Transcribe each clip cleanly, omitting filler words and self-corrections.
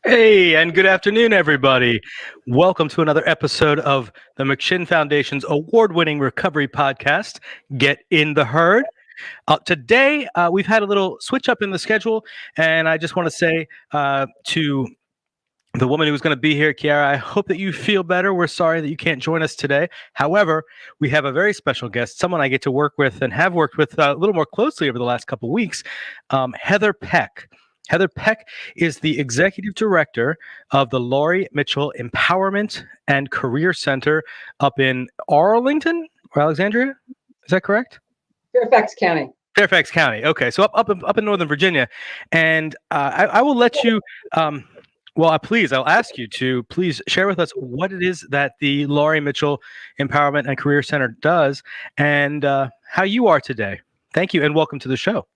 Hey, and good afternoon, everybody. Welcome to another episode of the McShin Foundation's award-winning recovery podcast, Get in the Herd. Today, we've had a little switch up in the schedule, and I just want to say to the woman who's going to be here, Kiara, I hope that you feel better. We're sorry that you can't join us today. However, we have a very special guest, someone I get to work with and have worked with a little more closely over the last couple of weeks, Heather Peck. Heather Peck is the executive director of the Laurie Mitchell Empowerment and Career Center up in Arlington or Alexandria. Is that correct? Fairfax County. Fairfax County. Okay, so up in Northern Virginia, and I will let you. I'll ask you to please share with us what it is that the Laurie Mitchell Empowerment and Career Center does, and how you are today. Thank you, and welcome to the show.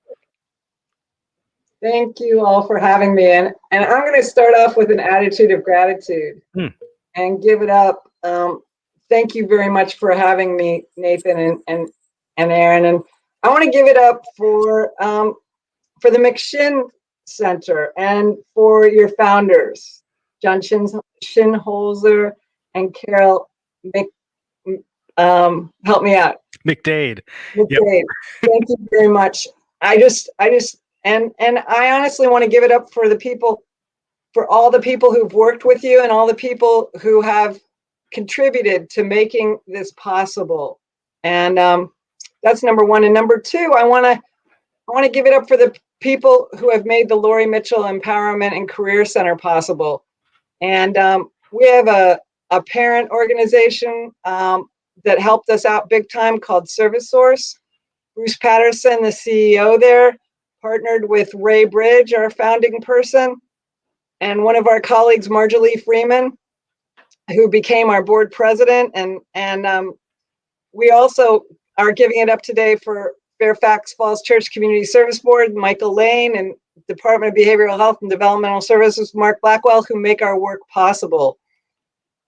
Thank you all for having me. And I'm going to start off with an attitude of gratitude and give it up. Thank you very much for having me, Nathan and Aaron. And I want to give it up for the McShin Center and for your founders, John Shinholzer and Carol help me out. McDade. Yep. Thank you very much. And I honestly want to give it up for all the people who've worked with you and all the people who have contributed to making this possible. And that's number one. And number two, I want to give it up for the people who have made the Laurie Mitchell Empowerment and Career Center possible. And we have a parent organization that helped us out big time called Service Source. Bruce Patterson, the CEO there, partnered with Ray Bridge, our founding person, and one of our colleagues, Marjorie Freeman, who became our board president. And we also are giving it up today for Fairfax Falls Church Community Service Board, Michael Lane, and Department of Behavioral Health and Developmental Services, Mark Blackwell, who make our work possible.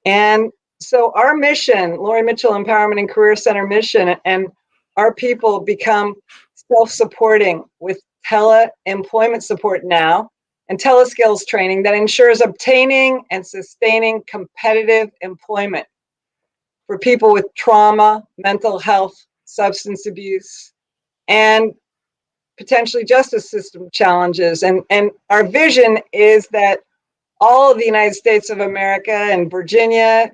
And so our mission, Laurie Mitchell Empowerment and Career Center mission, and our people become self-supporting with Tele-Employment support now and Tele-Skills training that ensures obtaining and sustaining competitive employment for people with trauma, mental health, substance abuse, and potentially justice system challenges. And our vision is that all of the United States of America and Virginia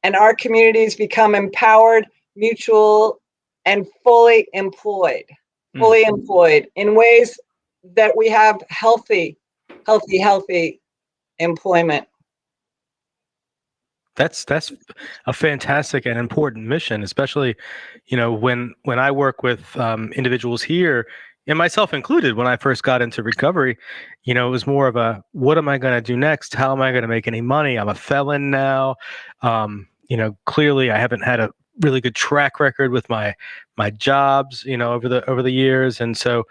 and our communities become empowered, mutual, and fully employed in ways that we have healthy employment. That's a fantastic and important mission, especially, when I work with individuals here, and myself included, when I first got into recovery, it was more of a, what am I going to do next? How am I going to make any money? I'm a felon now. Clearly I haven't had a really good track record with my jobs, over the years. And so,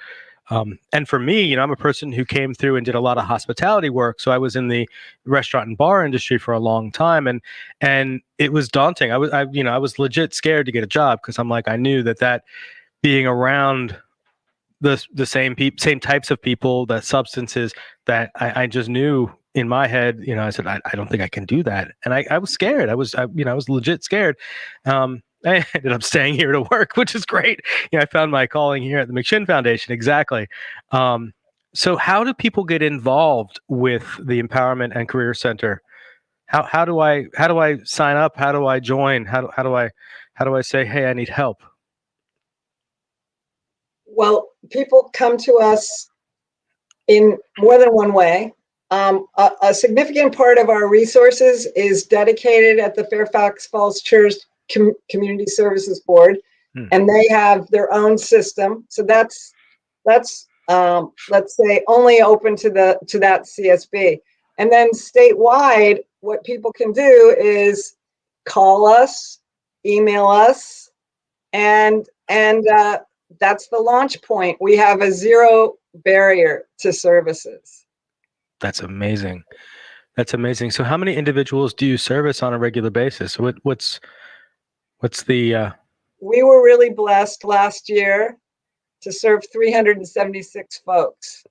and for me, I'm a person who came through and did a lot of hospitality work. So I was in the restaurant and bar industry for a long time, and it was daunting. I was legit scared to get a job, because I'm like, I knew that being around the same types of people, the substances, that I just knew in my head, I said, I don't think I can do that. And I was scared. I was legit scared. I ended up staying here to work, which is great. I found my calling here at the McShin Foundation. Exactly. So how do people get involved with the Empowerment and Career Center? How do I sign up? How do I join? How do I say, hey, I need help? Well, people come to us in more than one way. A significant part of our resources is dedicated at the Fairfax Falls Church Community Services Board, and they have their own system. So that's let's say only open to that CSB. And then statewide, what people can do is call us, email us, and that's the launch point. We have a zero barrier to services. That's amazing. So how many individuals do you service on a regular basis? What's the... We were really blessed last year to serve 376 folks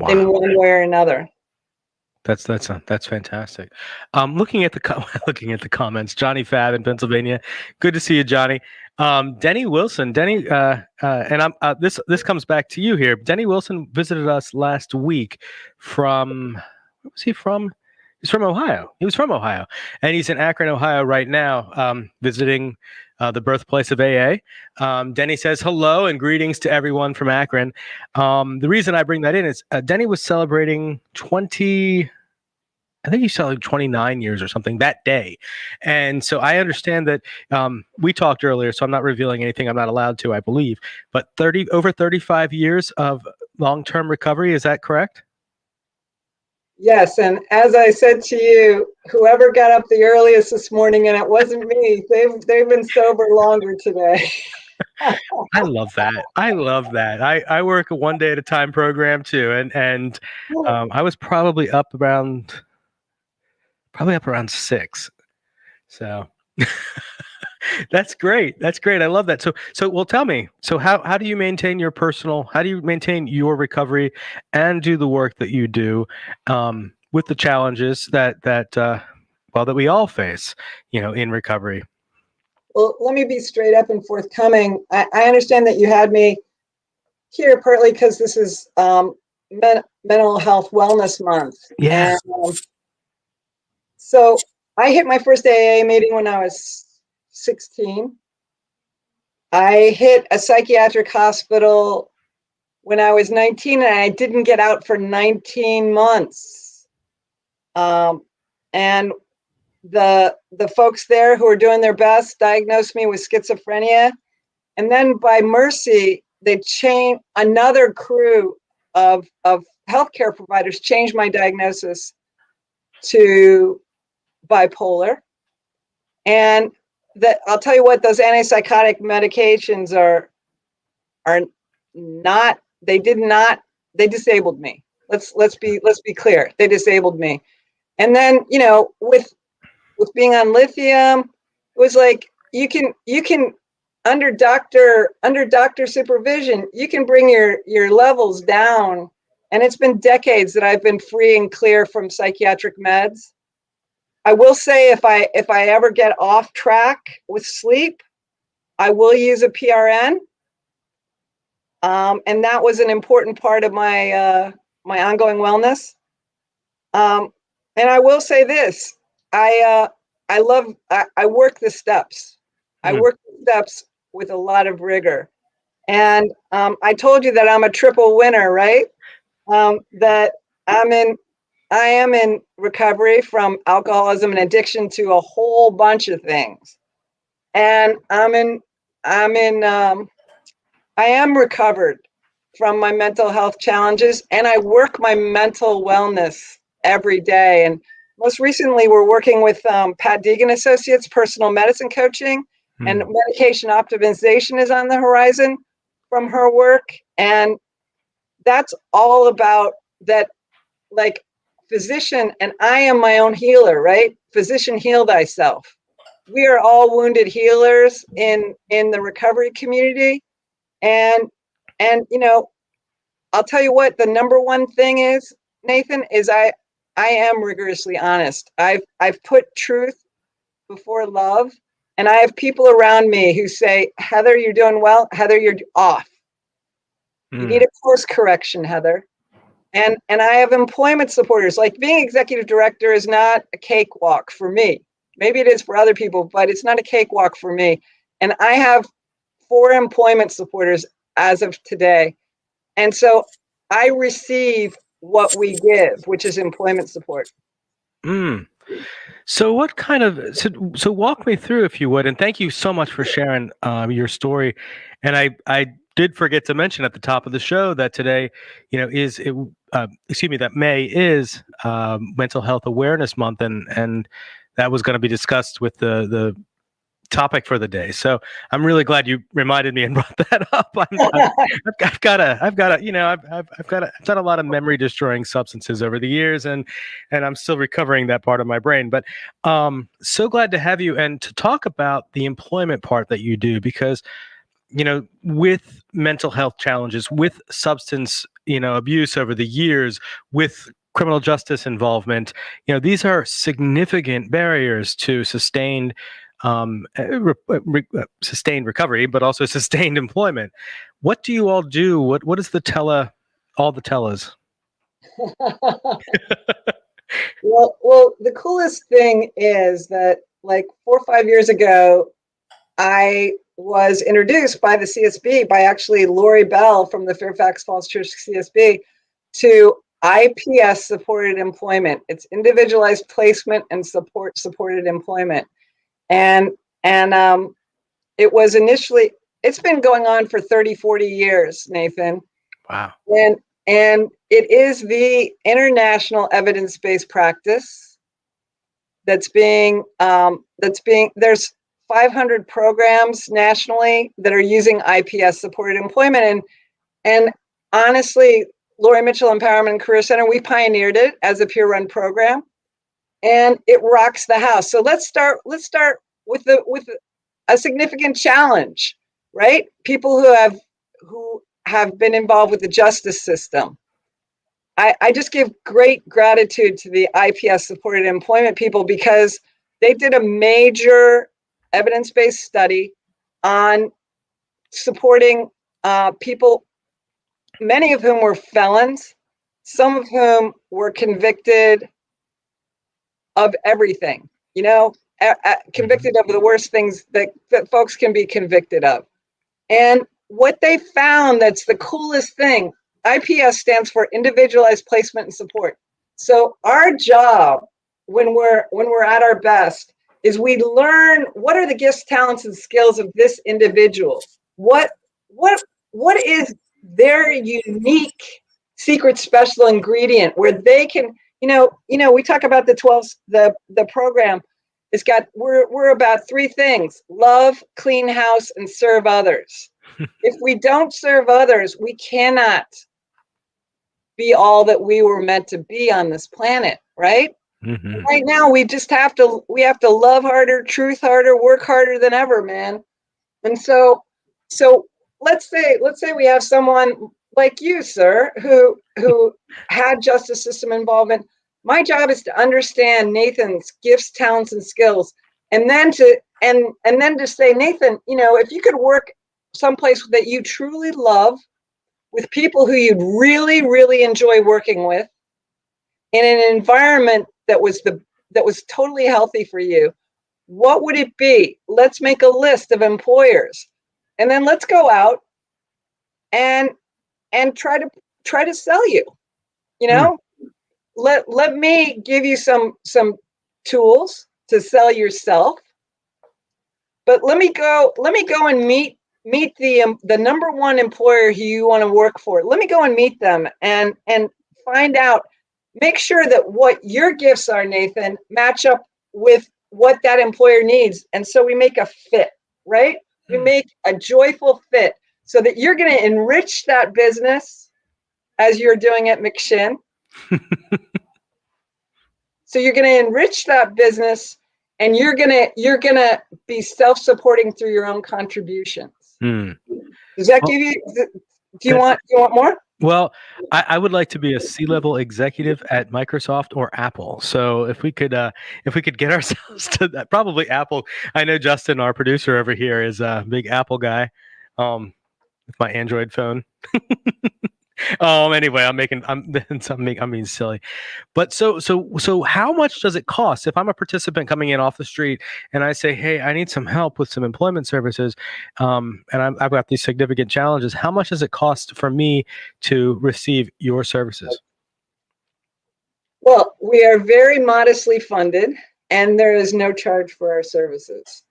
in one way or another. That's fantastic. Looking at the looking at the comments, Johnny Fab in Pennsylvania. Good to see you, Johnny. Denny Wilson, Denny, and I'm this comes back to you here. Denny Wilson visited us last week from where was he from? He's from Ohio. He was from Ohio, and he's in Akron, Ohio right now, visiting the birthplace of AA. Denny says hello and greetings to everyone from Akron. The reason I bring that in is Denny was celebrating 20. I think he celebrated 29 years or something that day. And so I understand that we talked earlier, so I'm not revealing anything I'm not allowed to, I believe, but over 35 years of long-term recovery. Is that correct? Yes, and as I said to you, whoever got up the earliest this morning, and it wasn't me, they've been sober longer today. I love that. I love that. I work a one day at a time program too, and I was probably up around 6. So that's great. That's great. I love that. So well, tell me. So how do you maintain your recovery and do the work that you do with the challenges that we all face, in recovery? Well, let me be straight up and forthcoming. I understand that you had me here partly because this is Mental Health Wellness Month. Yeah. And, so I hit my first AA meeting when I was 16. I hit a psychiatric hospital when I was 19, and I didn't get out for 19 months. And the folks there who were doing their best diagnosed me with schizophrenia. And then by mercy, they changed, another crew of healthcare providers changed my diagnosis to bipolar. And I'll tell you what, those antipsychotic medications are not, they disabled me. Let's be clear. They disabled me. And then, with being on lithium, it was like you can under doctor supervision, you can bring your levels down. And it's been decades that I've been free and clear from psychiatric meds. I will say if I ever get off track with sleep, I will use a PRN. And that was an important part of my my ongoing wellness. And I will say this, I work the steps. I work the steps with a lot of rigor. And I told you that I'm a triple winner, right? That I am in recovery from alcoholism and addiction to a whole bunch of things. And I am recovered from my mental health challenges, and I work my mental wellness every day. And most recently, we're working with Pat Deegan Associates, personal medicine coaching, and medication optimization is on the horizon from her work. And that's all about that, like, physician, and I am my own healer, right? Physician, heal thyself. We are all wounded healers in the recovery community. And I'll tell you what, the number one thing is, Nathan, is I am rigorously honest. I've put truth before love, and I have people around me who say, Heather, you're doing well. Heather, you're off. You need a course correction, Heather. And I have employment supporters. Like, being executive director is not a cakewalk for me. Maybe it is for other people, but it's not a cakewalk for me. And I have 4 employment supporters as of today. And so I receive what we give, which is employment support. So what kind of, so walk me through, if you would, and thank you so much for sharing your story. And I did forget to mention at the top of the show that today, that May is Mental Health Awareness Month, and that was going to be discussed with the topic for the day. So I'm really glad you reminded me and brought that up. I've done a lot of memory destroying substances over the years, and I'm still recovering that part of my brain. But so glad to have you and to talk about the employment part that you do, because with mental health challenges, with substance abuse over the years, with criminal justice involvement. These are significant barriers to sustained sustained recovery, but also sustained employment. What do you all do? What is all the teles? Well, the coolest thing is that like 4 or 5 years ago, I was introduced by the CSB, by actually Laurie Bell from the Fairfax Falls Church CSB, to IPS Supported Employment. It's Individualized Placement and Supported Employment. And it was initially, it's been going on for 30, 40 years, Nathan. Wow. And it is the international evidence-based practice that's being there's 500 programs nationally that are using IPS supported employment. And honestly, Laurie Mitchell Empowerment and Career Center, we pioneered it as a peer run program, and it rocks the house. So let's start with a significant challenge, right? People who have been involved with the justice system. I just give great gratitude to the IPS supported employment people, because they did a major evidence-based study on supporting people, many of whom were felons, some of whom were convicted of everything, convicted of the worst things that folks can be convicted of. And what they found, that's the coolest thing, IPS stands for Individualized Placement and Support. So our job when we're at our best is we learn what are the gifts, talents, and skills of this individual. What is their unique secret special ingredient where they can, we talk about the program. It's got, we're about 3 things: love, clean house, and serve others. If we don't serve others, we cannot be all that we were meant to be on this planet, right? Mm-hmm. Right now, we have to love harder, truth harder, work harder than ever, man. And so let's say we have someone like you, sir, who had justice system involvement. My job is to understand Nathan's gifts, talents, and skills, and then to say, Nathan, if you could work someplace that you truly love, with people who you'd really, really enjoy working with, in an environment that was totally healthy for you, what would it be? Let's make a list of employers, and then let's go out and try to sell you. Let me give you some tools to sell yourself, but let me go and meet the number one employer who you want to work for. Let me go and meet them and find out, make sure that what your gifts are, Nathan, match up with what that employer needs. And so we make a fit, right? We make a joyful fit so that you're going to enrich that business as you're doing at McShin. So you're going to enrich that business, and you're gonna be self-supporting through your own contributions. Does that give you? Do you want more? Well, I would like to be a C-level executive at Microsoft or Apple. So if we could get ourselves to that, probably Apple. I know Justin, our producer over here, is a big Apple guy. With my Android phone. Anyway, I'm being silly. But so how much does it cost if I'm a participant coming in off the street and I say, hey, I need some help with some employment services, and I've got these significant challenges. How much does it cost for me to receive your services? Well, we are very modestly funded, and there is no charge for our services.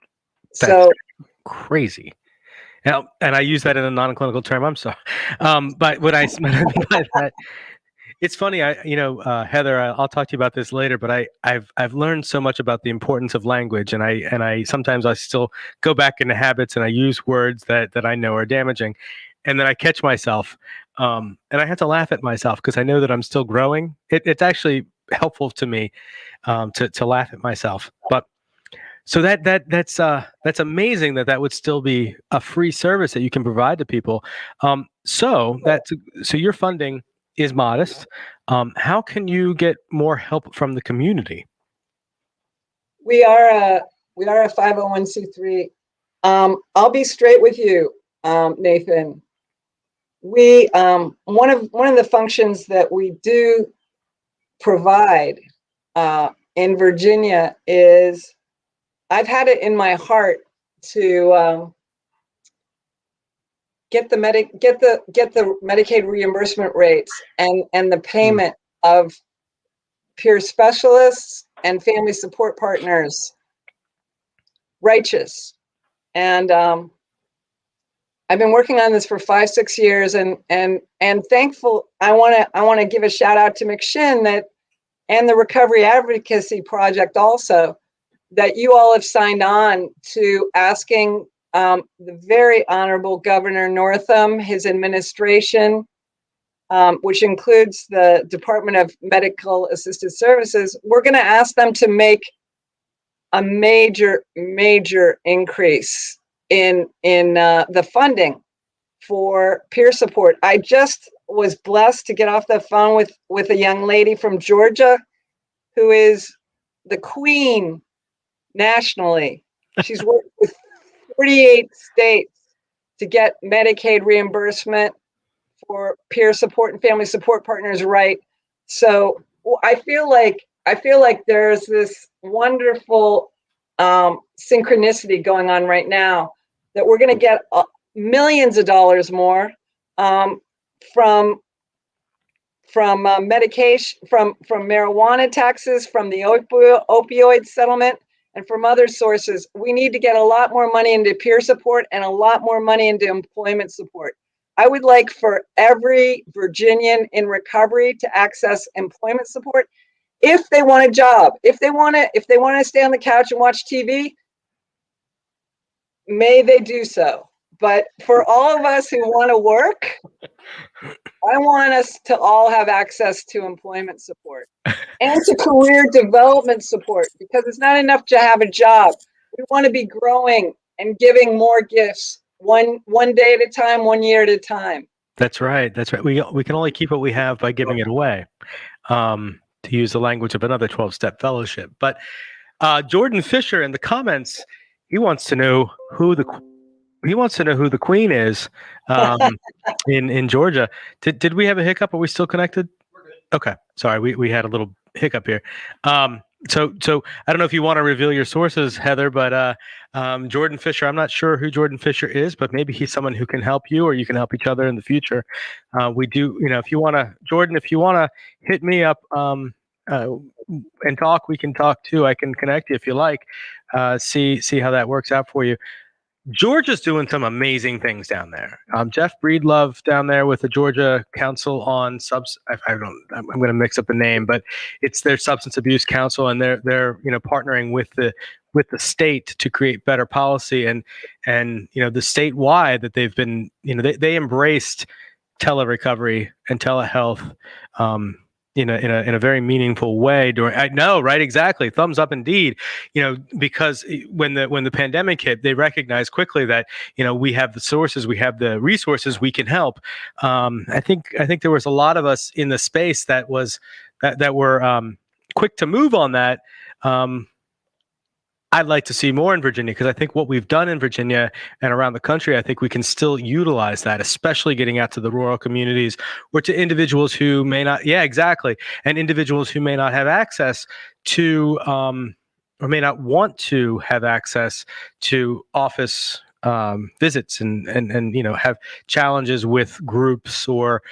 That's crazy. Now, and I use that in a non-clinical term. I'm sorry, but what I mean by that, it's funny. Heather, I'll talk to you about this later. But I've learned so much about the importance of language, and I sometimes I still go back into habits, and I use words that I know are damaging, and then I catch myself, and I have to laugh at myself because I know that I'm still growing. It's actually helpful to me to laugh at myself, but. So that's amazing that would still be a free service that you can provide to people. So you're funding is modest. How can you get more help from the community? We are a 501c3. I'll be straight with you, Nathan. We one of the functions that we do provide in Virginia is, I've had it in my heart to get the Medicaid reimbursement rates and the payment of peer specialists and family support partners righteous. And I've been working on this for 5-6 years, and thankful. I want to give a shout out to McShin and the Recovery Advocacy Project also, that you all have signed on to asking the very honorable Governor Northam, his administration, which includes the Department of Medical Assisted Services. We're going to ask them to make a major increase in the funding for peer support. I just was blessed to get off the phone with a young lady from Georgia who is the queen nationally. She's worked with 48 states to get Medicaid reimbursement for peer support and family support partners, right? So I feel like there's this wonderful synchronicity going on right now, that we're going to get millions of dollars more from medication, from marijuana taxes, from the opioid settlement, and from other sources. We need to get a lot more money into peer support and a lot more money into employment support. I would like for every Virginian in recovery to access employment support if they want a job. If they want to stay on the couch and watch TV, may they do so. But for all of us who want to work, I want us to all have access to employment support and to career development support, because it's not enough to have a job. We want to be growing and giving more gifts one day at a time, 1 year at a time. That's right. That's right. We can only keep what we have by giving it away, to use the language of another 12-step fellowship. But Jordan Fisher in the comments, he wants to know who the queen is in Georgia. Did we have a hiccup? Are we still connected? Okay, sorry, we had a little hiccup here. So I don't know if you want to reveal your sources, Heather, but Jordan Fisher, I'm not sure who Jordan Fisher is, but maybe he's someone who can help you, or you can help each other in the future. We do, if you want to, Jordan, if you want to hit me up and talk, we can talk too. I can connect you if you like. See how that works out for you. Georgia's doing some amazing things down there. Jeff Breedlove down there with the Georgia Council on I'm going to mix up the name, but it's their Substance Abuse Council, and they're partnering with the state to create better policy, and the statewide that they've been, they embraced tele-recovery and telehealth in a very meaningful way I know, right? Exactly. Thumbs up indeed. Because when the pandemic hit, they recognized quickly that, we have the sources, we have the resources, we can help. I think there was a lot of us in the space that were quick to move on that. I'd like to see more in Virginia, because I think what we've done in Virginia and around the country, I think we can still utilize that, especially getting out to the rural communities or to individuals who may not, and individuals who may not have access to, or may not want to have access to office visits and have challenges with groups or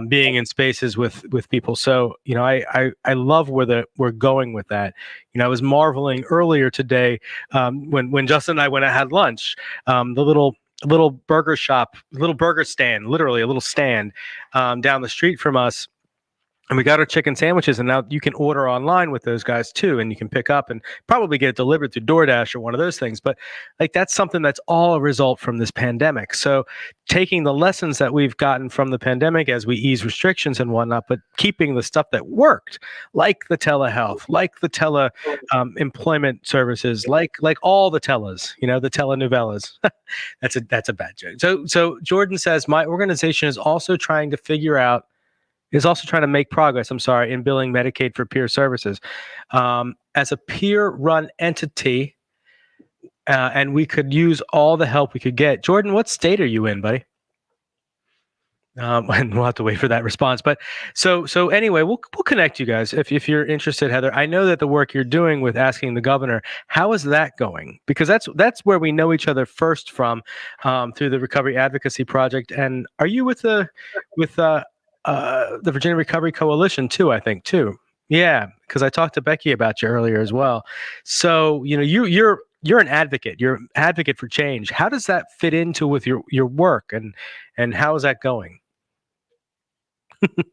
being in spaces with people. So, I love where we're going with that. I was marveling earlier today when Justin and I went and had lunch, the little burger shop, little burger stand, literally a little stand down the street from us. And we got our chicken sandwiches, and now you can order online with those guys too, and you can pick up and probably get it delivered through DoorDash or one of those things. But that's something that's all a result from this pandemic. So taking the lessons that we've gotten from the pandemic as we ease restrictions and whatnot, but keeping the stuff that worked, like the telehealth, like the tele-employment services, like all the teles, the telenovelas. That's a bad joke. So Jordan says, my organization is also trying to figure out is also trying to make progress, I'm sorry, in billing Medicaid for peer services. As a peer-run entity, and we could use all the help we could get. Jordan, what state are you in, buddy? And we'll have to wait for that response. But so anyway, we'll connect you guys if you're interested, Heather. I know that the work you're doing with asking the governor, how is that going? Because that's where we know each other first from, through the Recovery Advocacy Project. And are you with the Virginia Recovery Coalition too? I think too. Yeah, because I talked to Becky about you earlier as well. So you're an advocate. You're an advocate for change. How does that fit into with your work, and how is that going? A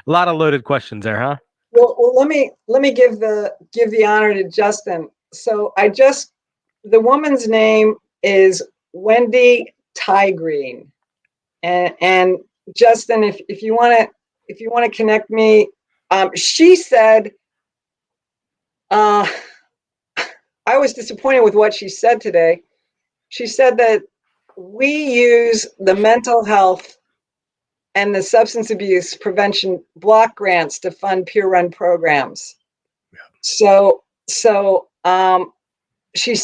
lot of loaded questions there, huh? Well, let me give the honor to Justin. So the woman's name is Wendy Tygreen, and Justin, if you want to connect me, she said, I was disappointed with what she said today. She said that we use the mental health and the substance abuse prevention block grants to fund peer-run programs. Yeah. So she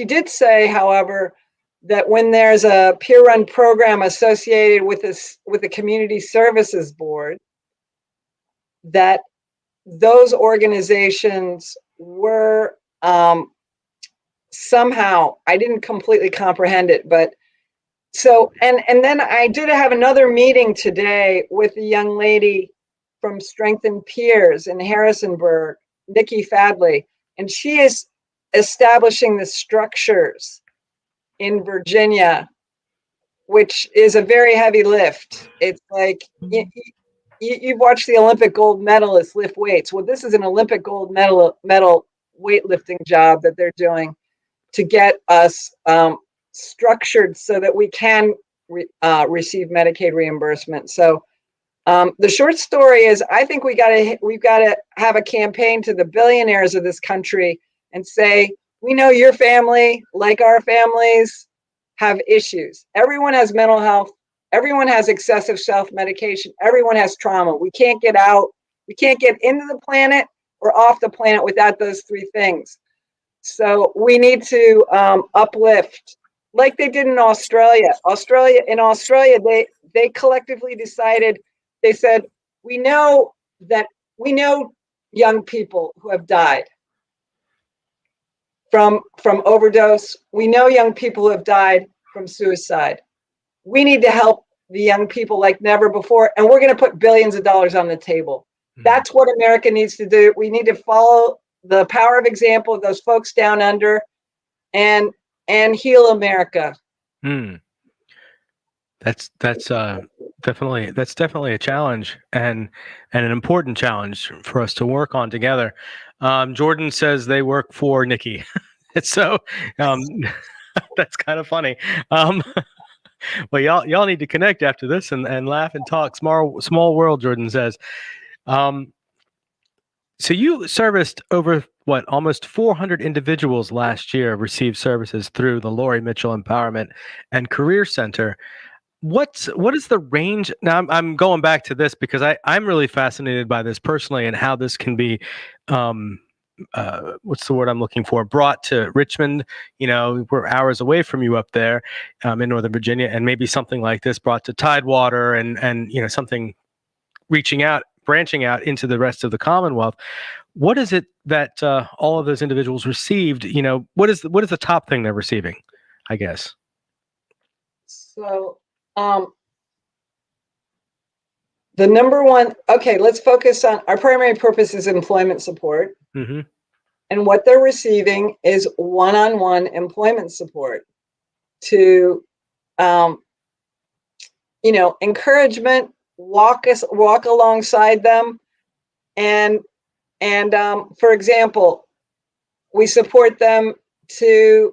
did say, however, that when there's a peer-run program associated with the community services board, that those organizations were somehow, I didn't completely comprehend it, but so, and then I did have another meeting today with a young lady from Strengthen Peers in Harrisonburg, Nikki Fadley, and she is establishing the structures in Virginia, which is a very heavy lift. It's like you've watched the Olympic gold medalists lift weights. Well, this is an Olympic gold medal weightlifting job that they're doing to get us structured so that we can receive Medicaid reimbursement. So the short story is, I think we've got to have a campaign to the billionaires of this country and say, we know your family, like our families, have issues. Everyone has mental health. Everyone has excessive self-medication. Everyone has trauma. We can't get out. We can't get into the planet or off the planet without those three things. So we need to uplift, like they did in Australia. In Australia, they collectively decided. They said, we know young people who have died from overdose. We know young people who have died from suicide. We need to help the young people like never before, and we're going to put billions of dollars on the table. That's what America needs to do. We need to follow the power of example of those folks down under, and heal America. That's definitely a challenge, and an important challenge for us to work on together. Jordan says they work for Nikki. So that's kind of funny. Well, y'all need to connect after this and laugh and talk. Small world, Jordan says. So you serviced over almost 400 individuals last year received services through the Laurie Mitchell Empowerment and Career Center. What is the range? Now I'm going back to this because I'm really fascinated by this personally, and how this can be, what's the word I'm looking for? Brought to Richmond. We're hours away from you up there, in Northern Virginia, and maybe something like this brought to Tidewater, and something branching out into the rest of the Commonwealth. What is it that all of those individuals received? What is the top thing they're receiving, I guess? So the number one, okay, let's focus on our primary purpose is employment support. Mm-hmm. And what they're receiving is one-on-one employment support to, encouragement, walk alongside them. And for example, we support them to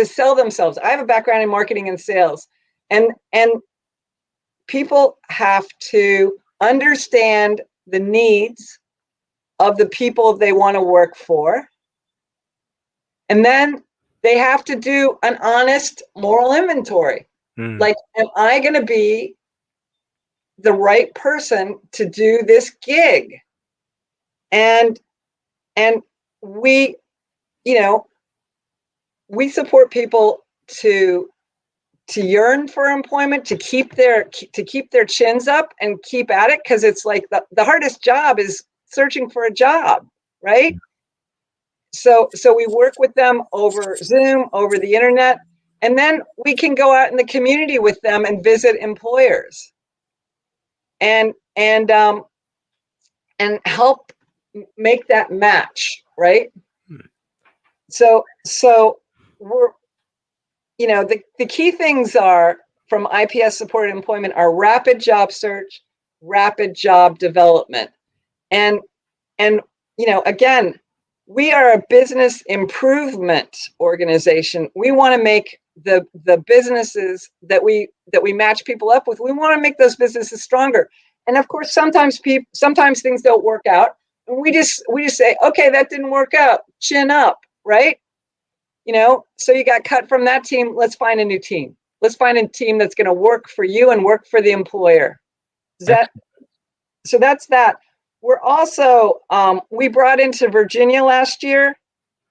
sell themselves. I have a background in marketing and sales, and people have to understand the needs of the people they want to work for. And then they have to do an honest moral inventory. Like, am I going to be the right person to do this gig. And we, you know, we support people to yearn for employment, to keep their chins up and keep at it, because it's like the hardest job is searching for a job, right? So we work with them over Zoom, over the internet, and then we can go out in the community with them and visit employers and help make that match, right? So we're, you know, the key things are from IPS Supported Employment are rapid job search, rapid job development. And you know, again, we are a business improvement organization. We want to make the businesses that we match people up with, we want to make those businesses stronger. And of course, sometimes things don't work out. And we just say, okay, that didn't work out. Chin up, right? You know, so you got cut from that team. Let's find a new team. Let's find a team that's going to work for you and work for the employer. So that's that. We're also, we brought into Virginia last year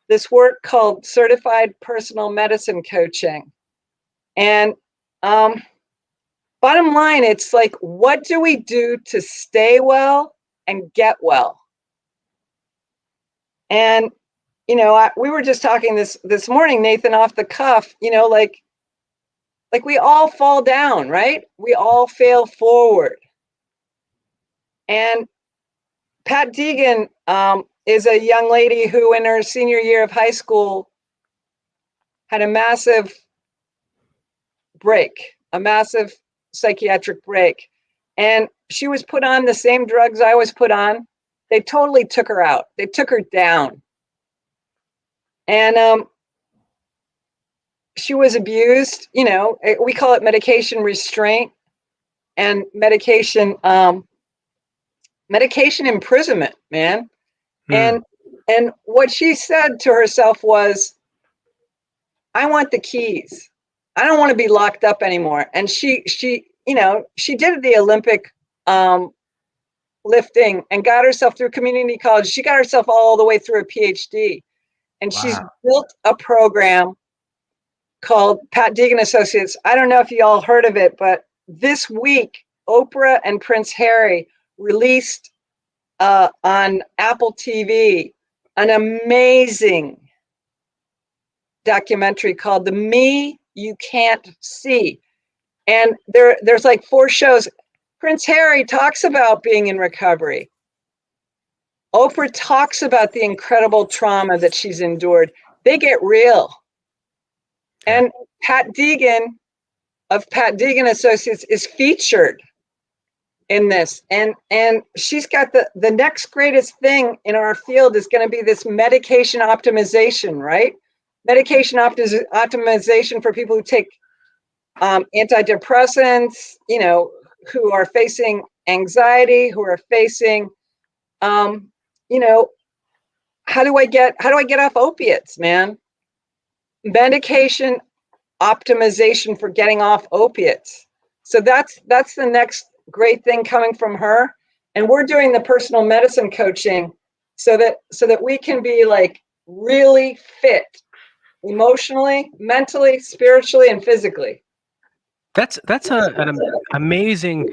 this work called Certified Personal Medicine Coaching. And bottom line, it's like, what do we do to stay well and get well? And, you know, we were just talking this morning, Nathan, off the cuff, you know, like we all fall down, right? We all fail forward. And Pat Deegan is a young lady who in her senior year of high school had a massive break, a massive psychiatric break. And she was put on the same drugs I was put on. They totally took her out. They took her down. And she was abused, you know, we call it medication restraint and medication imprisonment, man. And what she said to herself was, I want the keys. I don't want to be locked up anymore. And she you know, she did the Olympic lifting and got herself through community college. She got herself all the way through a PhD. And she's built a program called Pat Deegan Associates. I don't know if you all heard of it, but this week, Oprah and Prince Harry released on Apple TV an amazing documentary called The Me You Can't See. And there's like 4 shows. Prince Harry talks about being in recovery. Oprah talks about the incredible trauma that she's endured. They get real. And Pat Deegan of Pat Deegan Associates is featured in this. And she's got the next greatest thing in our field is going to be this medication optimization, right? Medication optimization for people who take antidepressants, you know, who are facing anxiety, who are facing, you know, how do I get off opiates, man? Medication optimization for getting off opiates. So that's the next great thing coming from her. And we're doing the personal medicine coaching so that we can be like really fit emotionally, mentally, spiritually, and physically. That's an amazing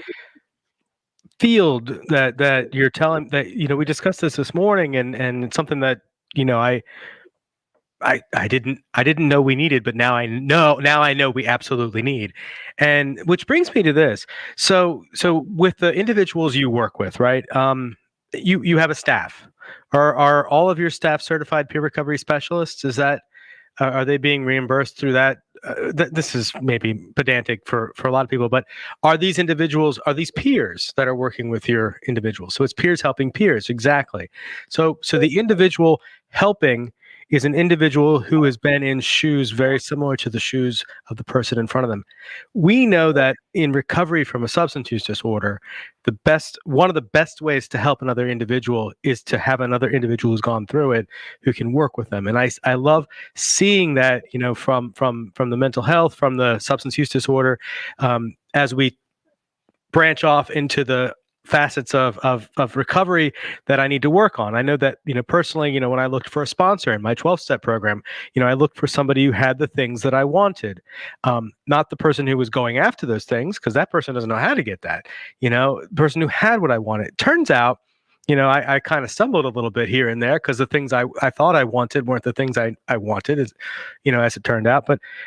field that you're telling, that, you know, we discussed this morning, and it's something that, you know, I didn't know we needed, but now I know we absolutely need. And which brings me to this. So with the individuals you work with, right? You have a staff. Are all of your staff certified peer recovery specialists? Is that, are they being reimbursed through that? This is maybe pedantic for a lot of people, but are these peers that are working with your individuals? So it's peers helping peers. Exactly. So the individual helping is an individual who has been in shoes very similar to the shoes of the person in front of them. We know that in recovery from a substance use disorder, one of the best ways to help another individual is to have another individual who's gone through it, who can work with them. And I love seeing that, you know, from the mental health, from the substance use disorder, as we branch off into the facets of recovery that I need to work on. I know that, personally, when I looked for a sponsor in my 12-step program, I looked for somebody who had the things that I wanted, not the person who was going after those things, because that person doesn't know how to get that, the person who had what I wanted. Turns out, I kind of stumbled a little bit here and there because the things I thought I wanted weren't the things I wanted, as it turned out.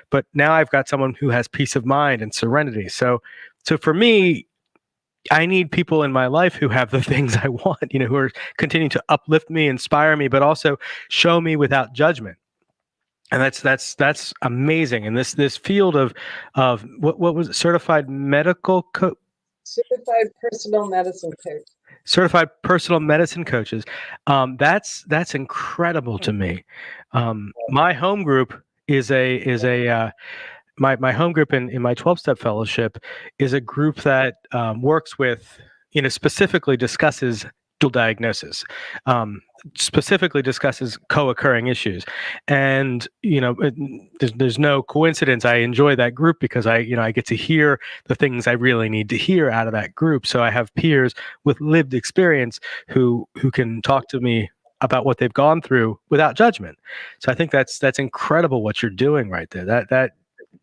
But now I've got someone who has peace of mind and serenity. So for me, I need people in my life who have the things I want, who are continuing to uplift me, inspire me, but also show me without judgment. And that's amazing. And this field of what was it? Certified personal medicine coach. Certified personal medicine coaches. That's incredible to me. My home group is my home group in my 12-step fellowship is a group that works with, specifically discusses dual diagnosis, specifically discusses co-occurring issues. And, there's no coincidence. I enjoy that group because I get to hear the things I really need to hear out of that group. So I have peers with lived experience who can talk to me about what they've gone through without judgment. So I think that's incredible what you're doing right there. That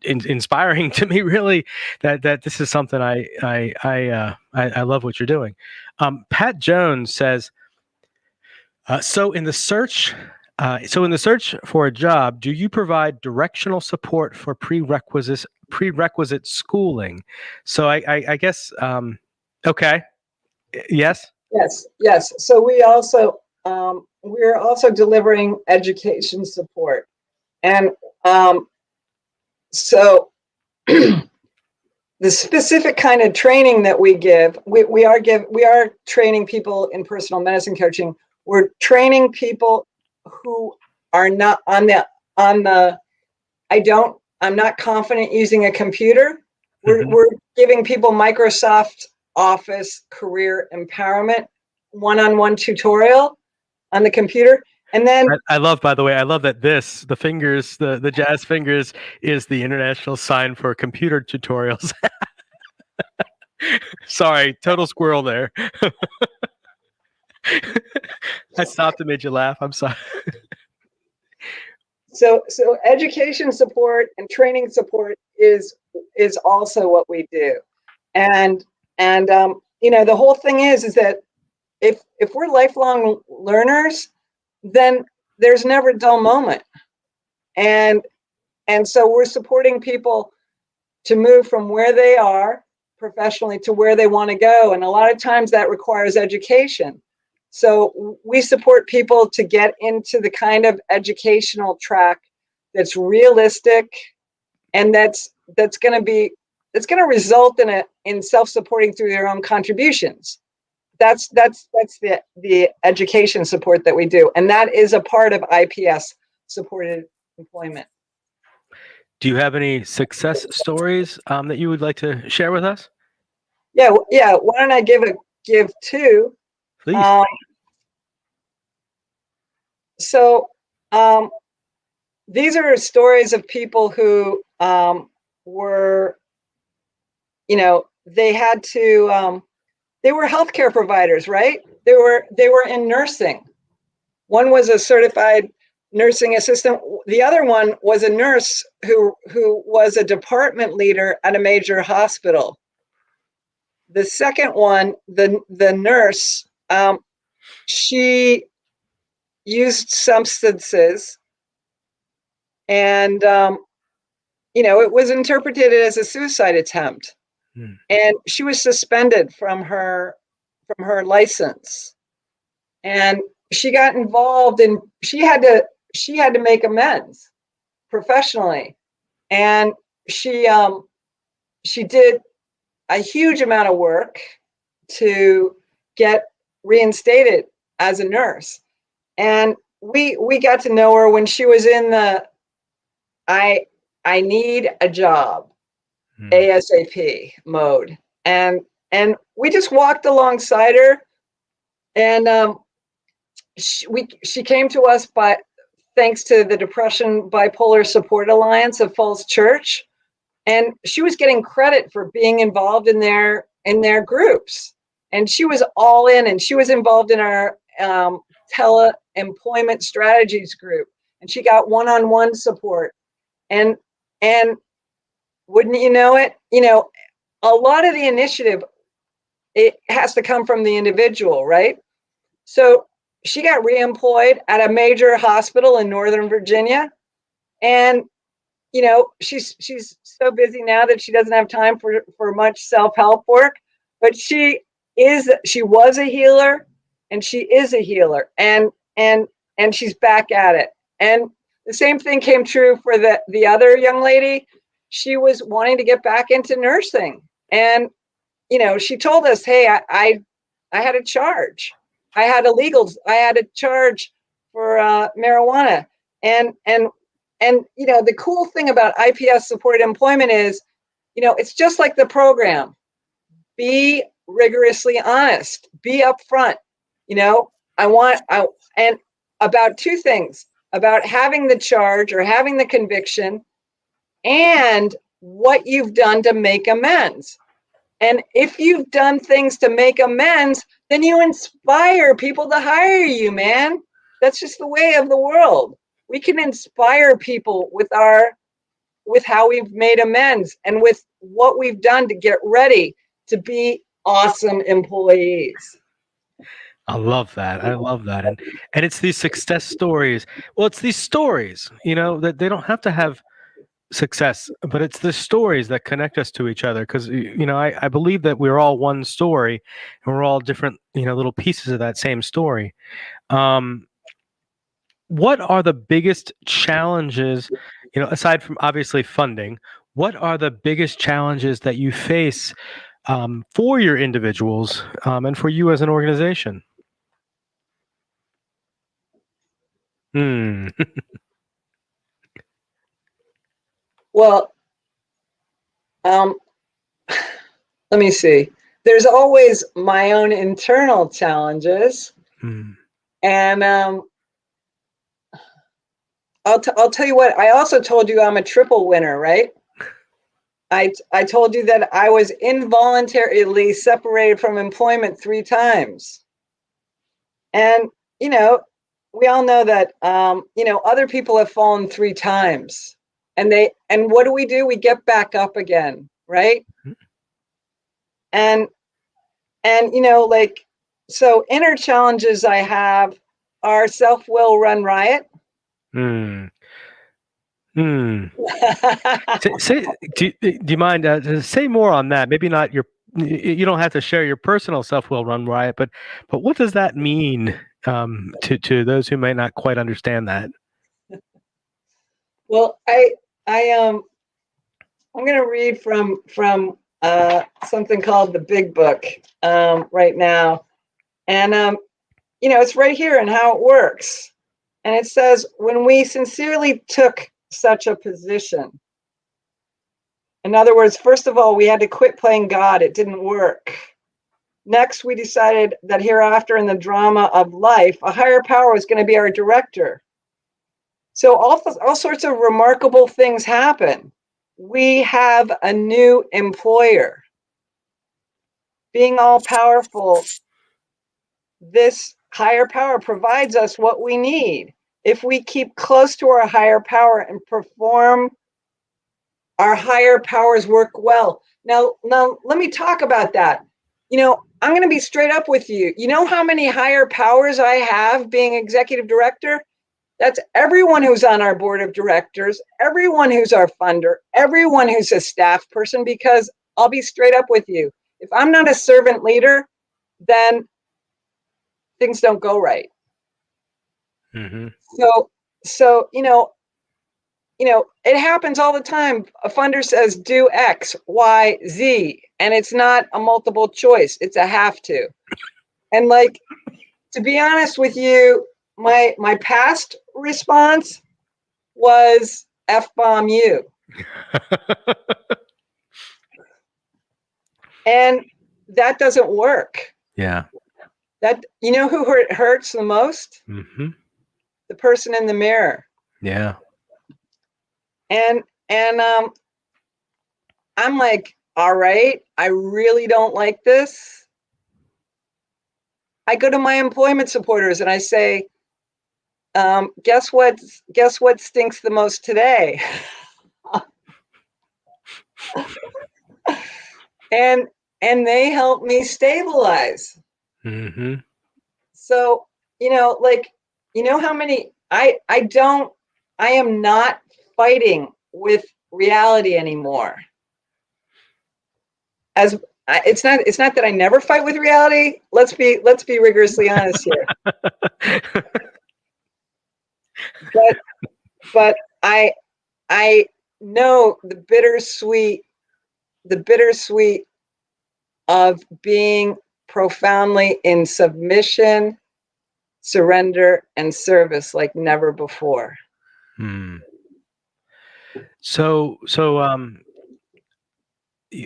inspiring to me, really, that this is something I love what you're doing. Pat Jones says, so in the search for a job, do you provide directional support for prerequisite schooling? So I guess okay, yes. Yes. So we're also delivering education support, and so the specific kind of training that we give, we are training people in personal medicine coaching. We're training people who are not I'm not confident using a computer. We're giving people Microsoft Office career empowerment one-on-one tutorial on the computer. And then I love, by the way, that the fingers, the jazz fingers is the international sign for computer tutorials. Sorry, total squirrel there. I stopped and made you laugh. I'm sorry. So education support and training support is also what we do. And the whole thing is that if we're lifelong learners, then there's never a dull moment. And so we're supporting people to move from where they are professionally to where they want to go. And a lot of times that requires education. So we support people to get into the kind of educational track that's realistic and that's going to result in self-supporting through their own contributions. That's the education support that we do, and that is a part of IPS Supported Employment. Do you have any success stories that you would like to share with us? Yeah. Why don't I give two? Please. These are stories of people who were, they had to. They were healthcare providers, right? They were in nursing. One was a certified nursing assistant. The other one was a nurse who was a department leader at a major hospital. The second one, the nurse, she used substances, and it was interpreted as a suicide attempt. And she was suspended from her license, and she got involved, and she had to make amends professionally, and she did a huge amount of work to get reinstated as a nurse. And we got to know her when she was in the I need a job ASAP mode, and we just walked alongside her, and she came to us thanks to the Depression Bipolar Support Alliance of Falls Church, and she was getting credit for being involved in their in their groups. And she was all in, and she was involved in our Tele-Employment strategies group. And she got one-on-one support. And wouldn't you know it, a lot of the initiative, it has to come from the individual, right? So she got reemployed at a major hospital in Northern Virginia. And, she's so busy now that she doesn't have time for much self-help work, but she was a healer, and she is a healer, and she's back at it. And the same thing came true for the other young lady. She was wanting to get back into nursing, and she told us, hey, I had a charge. I had a charge for marijuana. And the cool thing about IPS Supported Employment is, it's just like the program. Be rigorously honest. Be upfront. And about two things, about having the charge or having the conviction, and what you've done to make amends. And if you've done things to make amends, then you inspire people to hire you, man. That's just the way of the world. We can inspire people with how we've made amends and with what we've done to get ready to be awesome employees. I love that. I love that. And it's these success stories. Well, it's these stories, that they don't have to have success, but it's the stories that connect us to each other. Because, I believe that we're all one story, and we're all different, little pieces of that same story. What are the biggest challenges, aside from obviously funding, what are the biggest challenges that you face for your individuals and for you as an organization? Hmm. Well, let me see. There's always my own internal challenges. And I'll tell you what, I also told you I'm a triple winner, right? I told you that I was involuntarily separated from employment 3 times. And, we all know that, other people have fallen 3 times. And what do? We get back up again, right? And, so inner challenges I have are self-will run riot. Hmm. Do you mind say more on that? Maybe not you don't have to share your personal self-will run riot, but what does that mean to those who may not quite understand that? Well, I'm going to read from something called the Big Book right now, and it's right here and how it works. And it says, when we sincerely took such a position, in other words, first of all, we had to quit playing God. It didn't work. Next, we decided that hereafter in the drama of life, a higher power was going to be our director. So all sorts of remarkable things happen. We have a new employer. Being all powerful, this higher power provides us what we need. If we keep close to our higher power and perform our higher powers work well. Now let me talk about that. I'm going to be straight up with you. You know how many higher powers I have being executive director? That's everyone who's on our board of directors, everyone who's our funder, everyone who's a staff person, because I'll be straight up with you. If I'm not a servant leader, then things don't go right. Mm-hmm. So it happens all the time. A funder says do X, Y, Z, and it's not a multiple choice. It's a have to. And to be honest with you, my past response was F-bomb you. And that doesn't work. Yeah. That, who hurts the most? Mm-hmm. The person in the mirror. Yeah. And I'm like, all right, I really don't like this, I go to my employment supporters and I say, guess what stinks the most today? and they help me stabilize. Mm-hmm. So, like, how many I am not fighting with reality anymore. As it's not that I never fight with reality. Let's be rigorously honest here. But I know the bittersweet of being profoundly in submission, surrender, and service like never before. So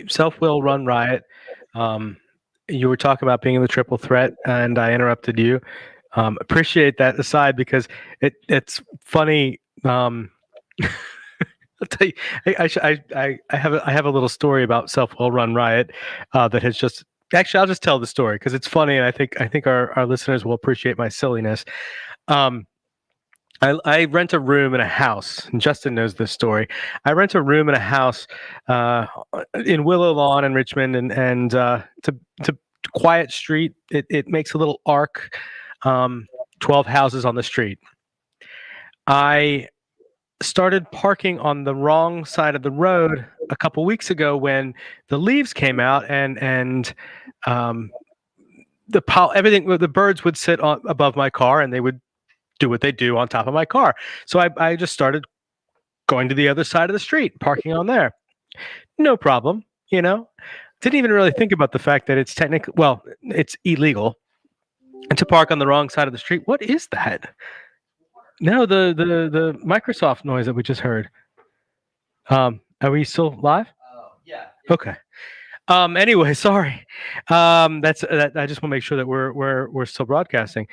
self-will run riot. You were talking about being in the triple threat, and I interrupted you. Appreciate that aside, because it's funny. I'll tell you, I have a little story about self-will run riot that has just actually, I'll just tell the story because it's funny, and I think our listeners will appreciate my silliness. I rent a room in a house, and Justin knows this story. I rent a room in a house in Willow Lawn in Richmond, and to quiet street. It makes a little arc, 12 houses on the street. I started parking on the wrong side of the road a couple weeks ago when the leaves came out, and the birds would sit above my car, and they would do what they do on top of my car. So I just started going to the other side of the street, parking on there. No problem, Didn't even really think about the fact that it's it's illegal to park on the wrong side of the street. What is that? No, the Microsoft noise that we just heard. Are we still live? Yeah. Okay. Anyway, sorry. That's that. I just want to make sure that we're still broadcasting.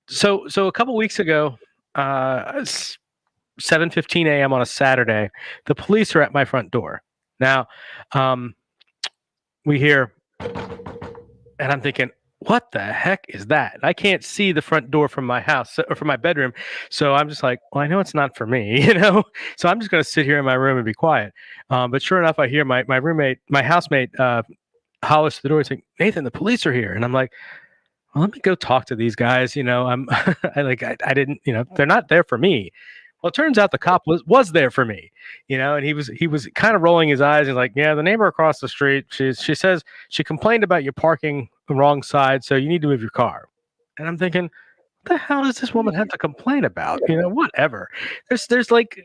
So a couple weeks ago, 7:15 a.m. on a Saturday, the police are at my front door. Now, we hear, and I'm thinking, what the heck is that? I can't see the front door from my house or from my bedroom, so I'm just like, well, I know it's not for me, So I'm just going to sit here in my room and be quiet. But sure enough, I hear my roommate, my housemate, hollers to the door, saying, "Nathan, the police are here," and I'm like, well, let me go talk to these guys. I'm I didn't, they're not there for me. Well, it turns out the cop was there for me, and he was kind of rolling his eyes. He's like, yeah, the neighbor across the street, she says she complained about you parking the wrong side, so you need to move your car. And I'm thinking, what the hell does this woman have to complain about? Whatever. There's like,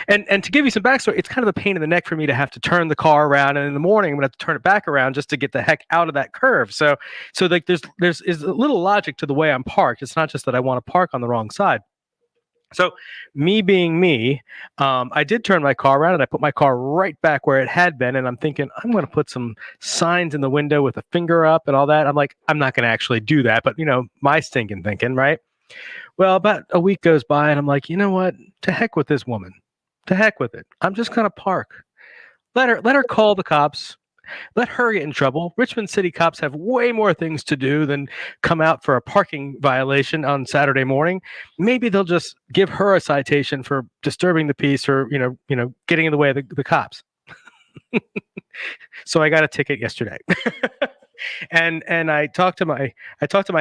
and to give you some backstory, it's kind of a pain in the neck for me to have to turn the car around, and in the morning I'm gonna have to turn it back around just to get the heck out of that curve. So like there's a little logic to the way I'm parked. It's not just that I want to park on the wrong side. So me being me, I did turn my car around and I put my car right back where it had been. And I'm thinking, I'm going to put some signs in the window with a finger up and all that. I'm like, I'm not going to actually do that. But, my stinking thinking, right? Well, about a week goes by and I'm like, you know what? To heck with this woman. To heck with it. I'm just going to park. Let her call the cops. Let her get in trouble. Richmond City cops have way more things to do than come out for a parking violation on Saturday morning. Maybe they'll just give her a citation for disturbing the peace or, getting in the way of the cops. So I got a ticket yesterday. and I talked to my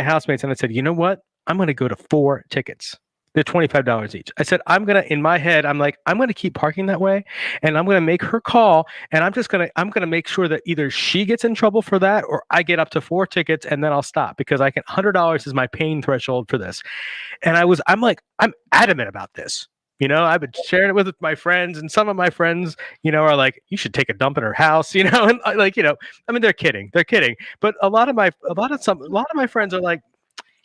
housemates and I said, you know what? I'm going to go to 4 tickets. They're $25 each. I said, in my head, I'm like, I'm going to keep parking that way and I'm going to make her call. And I'm going to make sure that either she gets in trouble for that or I get up to 4 tickets and then I'll stop because $100 is my pain threshold for this. And I'm adamant about this. I've been sharing it with my friends and some of my friends, are like, you should take a dump in her house, and they're kidding. But a lot of my friends are like,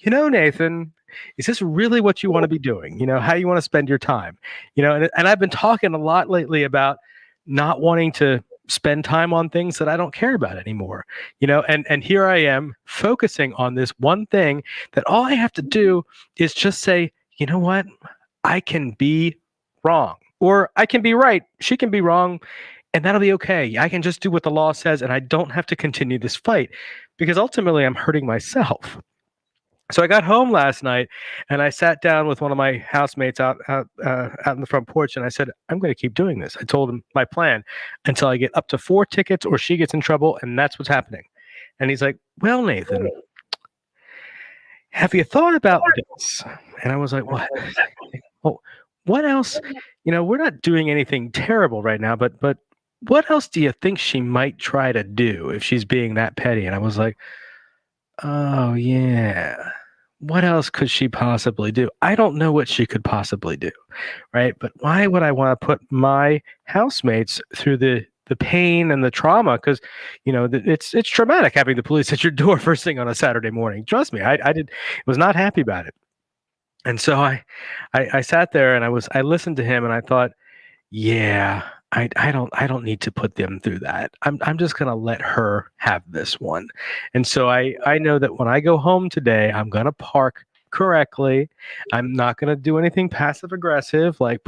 Nathan, is this really what you want to be doing? How you want to spend your time? And I've been talking a lot lately about not wanting to spend time on things that I don't care about anymore. And here I am focusing on this one thing that all I have to do is just say, you know what? I can be wrong. or I can be right, she can be wrong, and that'll be okay. I can just do what the law says, and I don't have to continue this fight, because ultimately I'm hurting myself. So I got home last night, and I sat down with one of my housemates out in the front porch, and I said, "I'm going to keep doing this." I told him my plan until I get up to 4 tickets or she gets in trouble, and that's what's happening. And he's like, "Well, Nathan, have you thought about this?" And I was like, "What?" Well, what else? We're not doing anything terrible right now, but what else do you think she might try to do if she's being that petty? And I was like, "Oh, yeah. What else could she possibly do? I don't know what she could possibly do, right? But why would I want to put my housemates through the pain and the trauma? Because it's traumatic having the police at your door first thing on a Saturday morning. Trust me, I was not happy about it. And so I sat there and I listened to him and I thought, yeah, I don't need to put them through that. I'm just gonna let her have this one. And so I know that when I go home today, I'm gonna park correctly. I'm not gonna do anything passive aggressive, like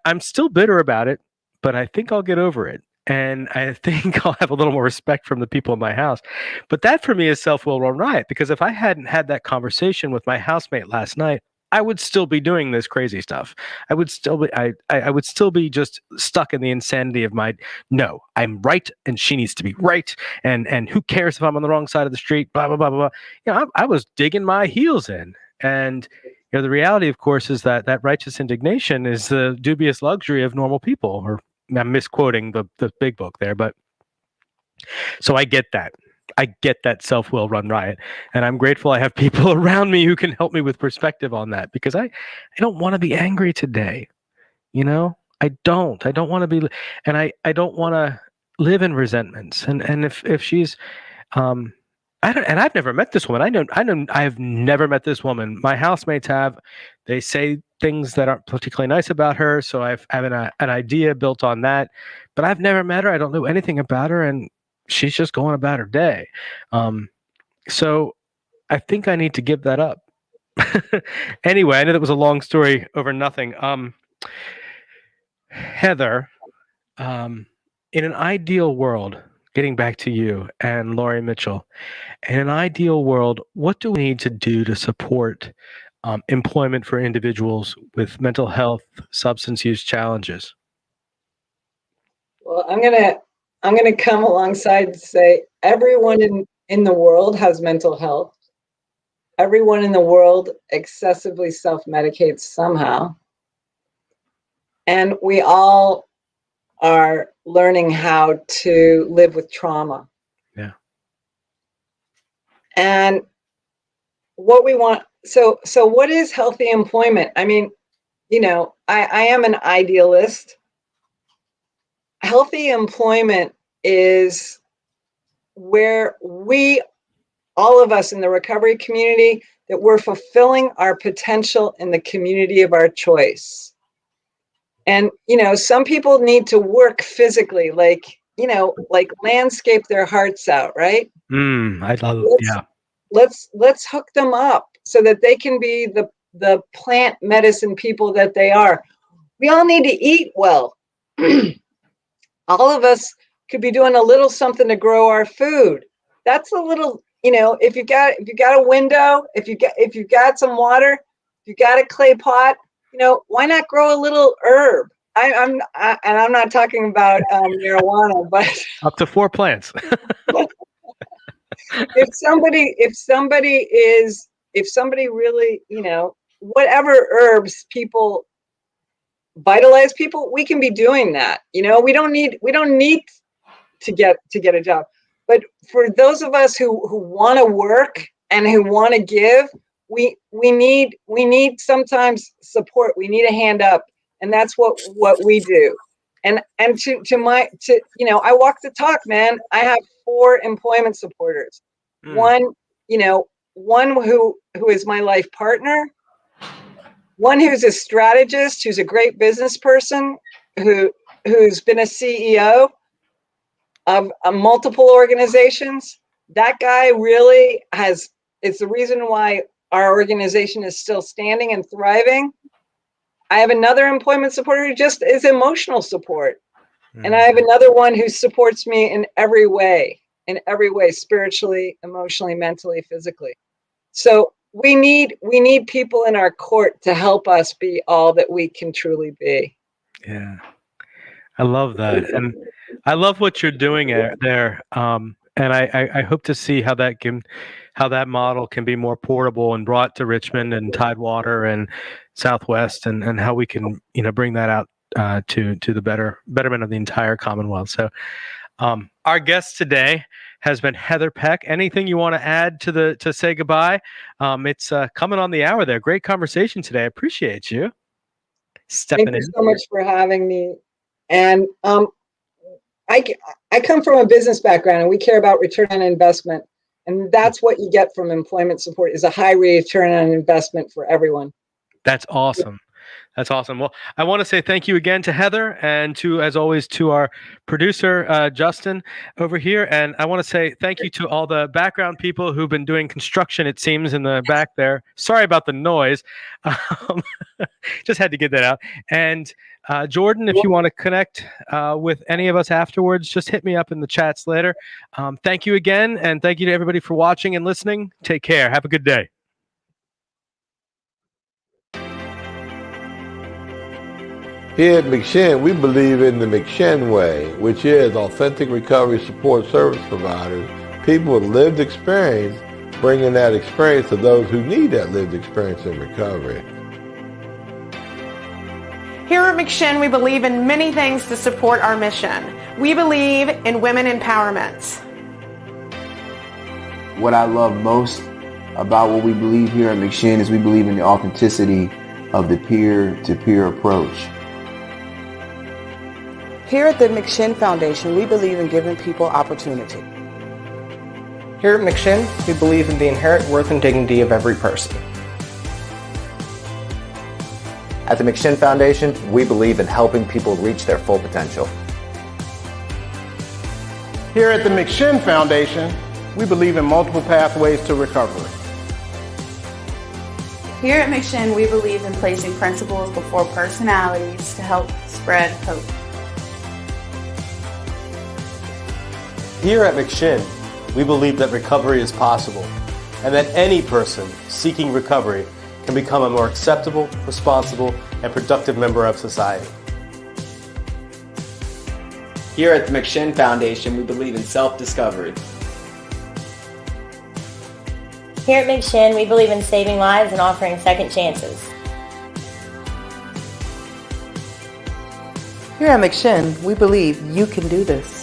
I'm still bitter about it, but I think I'll get over it. And I think I'll have a little more respect from the people in my house. But that for me is self-will run riot, because if I hadn't had that conversation with my housemate last night, I would still be doing this crazy stuff. I would still be just stuck in the insanity of my, no, I'm right and she needs to be right, and who cares if I'm on the wrong side of the street, blah blah blah blah blah. I was digging my heels in. And the reality, of course, is that righteous indignation is the dubious luxury of normal people. Or I'm misquoting the big book there, but so I get that. I get that self-will run riot, and I'm grateful I have people around me who can help me with perspective on that, because I don't want to be angry today. I don't want to be, and I don't want to live in resentments. And if she's, I don't, and I've never met this woman. I have never met this woman. My housemates have. They say things that aren't particularly nice about her, so I have an idea built on that. But I've never met her. I don't know anything about her, and she's just going about her day. So I think I need to give that up. Anyway, I know that was a long story over nothing. Heather, in an ideal world, getting back to you and Laurie Mitchell, in an ideal world, what do we need to do to support employment for individuals with mental health, substance use challenges? Well, I'm gonna come alongside and say everyone in the world has mental health. Everyone in the world excessively self-medicates somehow. And we all are learning how to live with trauma. Yeah. And what we want, so what is healthy employment? I mean, I am an idealist. Healthy employment is where all of us in the recovery community, that we're fulfilling our potential in the community of our choice. And, some people need to work physically, like landscape their hearts out, right? I love, yeah. Let's hook them up so that they can be the plant medicine people that they are. We all need to eat well. All of us could be doing a little something to grow our food. That's a little, if you got a window, if you've got some water, if you got a clay pot, why not grow a little herb? And I'm not talking about marijuana, but Up to 4 plants. if somebody really, whatever herbs people vitalize people, we can be doing that. We don't need to get a job. But for those of us who want to work and who want to give, we need sometimes support. We need a hand up, and that's what we do. And I walk the talk, man. I have 4 employment supporters. One who is my life partner, one who's a strategist, who's a great business person, who's been a CEO of multiple organizations. That guy really it's the reason why our organization is still standing and thriving. I have another employment supporter who just is emotional support. And I have another one who supports me in every way, spiritually, emotionally, mentally, physically. So we need people in our court to help us be all that we can truly be. Yeah. I love that. And I love what you're doing there. And I hope to see how that model can be more portable and brought to Richmond and Tidewater and Southwest, and how we can, bring that out to the betterment of the entire Commonwealth. So our guest today has been Heather Peck. Anything you want to add to say goodbye? It's coming on the hour there. Great conversation today. I appreciate you stepping in. Thank you so much for having me. And I come from a business background, and we care about return on investment. And that's what you get from employment support, is a high return on investment for everyone. That's awesome. That's awesome. Well, I want to say thank you again to Heather, and as always, to our producer, Justin, over here. And I want to say thank you to all the background people who've been doing construction, it seems, in the back there. Sorry about the noise. Just had to get that out. And Jordan, if you want to connect with any of us afterwards, just hit me up in the chats later. Thank you again, and thank you to everybody for watching and listening. Take care. Have a good day. Here at McShin, we believe in the McShin way, which is authentic recovery support service providers, people with lived experience, bringing that experience to those who need that lived experience in recovery. Here at McShin, we believe in many things to support our mission. We believe in women empowerment. What I love most about what we believe here at McShin is we believe in the authenticity of the peer-to-peer approach. Here at the McShin Foundation, we believe in giving people opportunity. Here at McShin, we believe in the inherent worth and dignity of every person. At the McShin Foundation, we believe in helping people reach their full potential. Here at the McShin Foundation, we believe in multiple pathways to recovery. Here at McShin, we believe in placing principles before personalities to help spread hope. Here at McShin, we believe that recovery is possible, and that any person seeking recovery can become a more acceptable, responsible, and productive member of society. Here at the McShin Foundation, we believe in self-discovery. Here at McShin, we believe in saving lives and offering second chances. Here at McShin, we believe you can do this.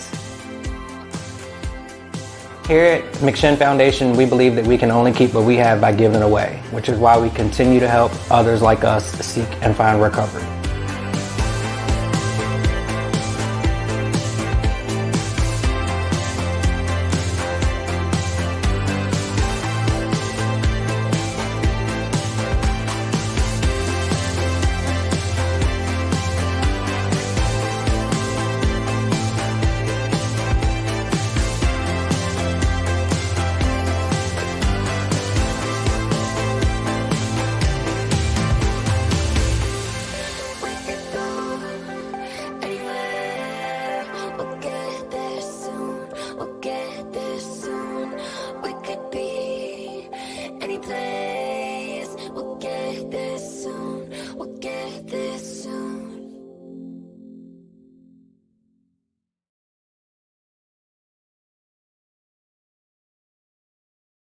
Here at McShin Foundation, we believe that we can only keep what we have by giving away, which is why we continue to help others like us seek and find recovery.